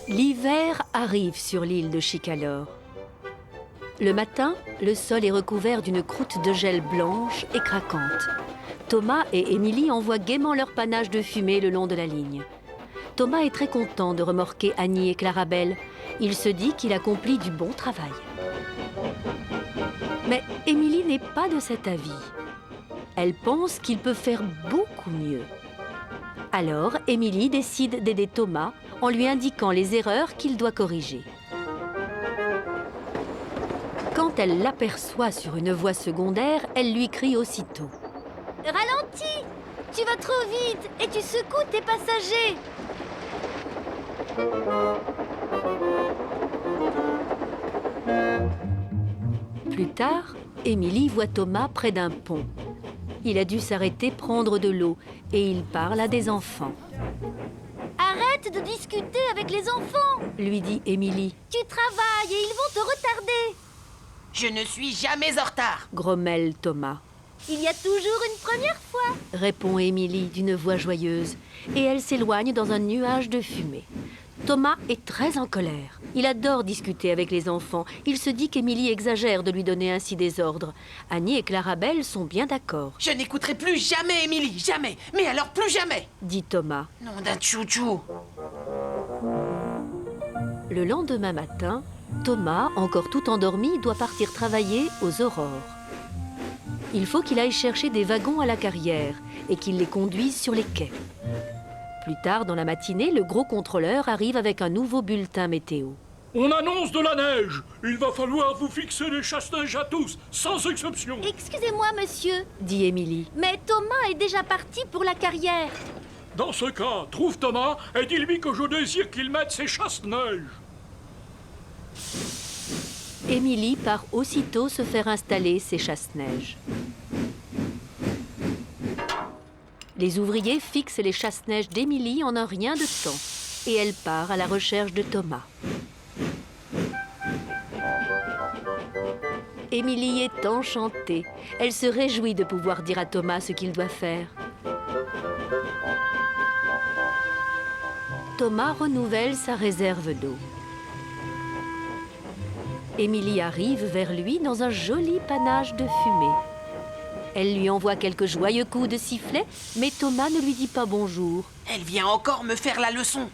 L'hiver arrive sur l'île de Chicalor. Le matin, le sol est recouvert d'une croûte de gel blanche et craquante. Thomas et Émilie envoient gaiement leur panache de fumée le long de la ligne. Thomas est très content de remorquer Annie et Clarabelle. Il se dit qu'il accomplit du bon travail. Mais Émilie n'est pas de cet avis. Elle pense qu'il peut faire beaucoup mieux. Alors, Émilie décide d'aider Thomas en lui indiquant les erreurs qu'il doit corriger. Quand elle l'aperçoit sur une voie secondaire, elle lui crie aussitôt. « Ralentis! Tu vas trop vite et tu secoues tes passagers !» Plus tard, Émilie voit Thomas près d'un pont. Il a dû s'arrêter prendre de l'eau et il parle à des enfants. « Arrête de discuter avec les enfants !» lui dit Émilie. « Tu travailles et ils vont te retarder !» « Je ne suis jamais en retard !» grommelle Thomas. « Il y a toujours une première fois !» répond Émilie d'une voix joyeuse et elle s'éloigne dans un nuage de fumée. Thomas est très en colère. Il adore discuter avec les enfants. Il se dit qu'Émilie exagère de lui donner ainsi des ordres. Annie et Clarabelle sont bien d'accord. « Je n'écouterai plus jamais Émilie, jamais. Mais alors plus jamais !» dit Thomas. « Nom d'un tchou-tchou !» Le lendemain matin, Thomas, encore tout endormi, doit partir travailler aux aurores. Il faut qu'il aille chercher des wagons à la carrière et qu'il les conduise sur les quais. Plus tard dans la matinée, le gros contrôleur arrive avec un nouveau bulletin météo. On annonce de la neige. Il va falloir vous fixer les chasse-neige à tous, sans exception. Excusez-moi, monsieur, dit Émilie. Mais Thomas est déjà parti pour la carrière. Dans ce cas, trouve Thomas et dis-lui que je désire qu'il mette ses chasse-neige. Émilie part aussitôt se faire installer ses chasse-neige. Les ouvriers fixent les chasse-neige d'Émilie en un rien de temps et elle part à la recherche de Thomas. Émilie est enchantée. Elle se réjouit de pouvoir dire à Thomas ce qu'il doit faire. Thomas renouvelle sa réserve d'eau. Émilie arrive vers lui dans un joli panache de fumée. Elle lui envoie quelques joyeux coups de sifflet, mais Thomas ne lui dit pas bonjour. « Elle vient encore me faire la leçon !»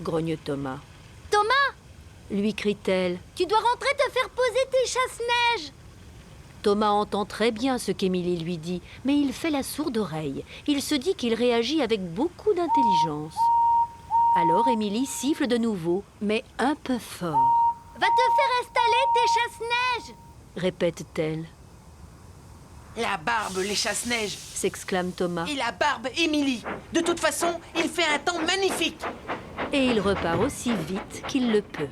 grogne Thomas. « Thomas !» lui crie-t-elle. « Tu dois rentrer te faire poser tes chasse-neige !» Thomas entend très bien ce qu'Émilie lui dit, mais il fait la sourde oreille. Il se dit qu'il réagit avec beaucoup d'intelligence. Alors Émilie siffle de nouveau, mais un peu fort. « Va te faire installer tes chasse-neige !» répète-t-elle. « La barbe, les chasse-neige !» s'exclame Thomas. « Et la barbe, Émilie ! De toute façon, il fait un temps magnifique !» Et il repart aussi vite qu'il le peut.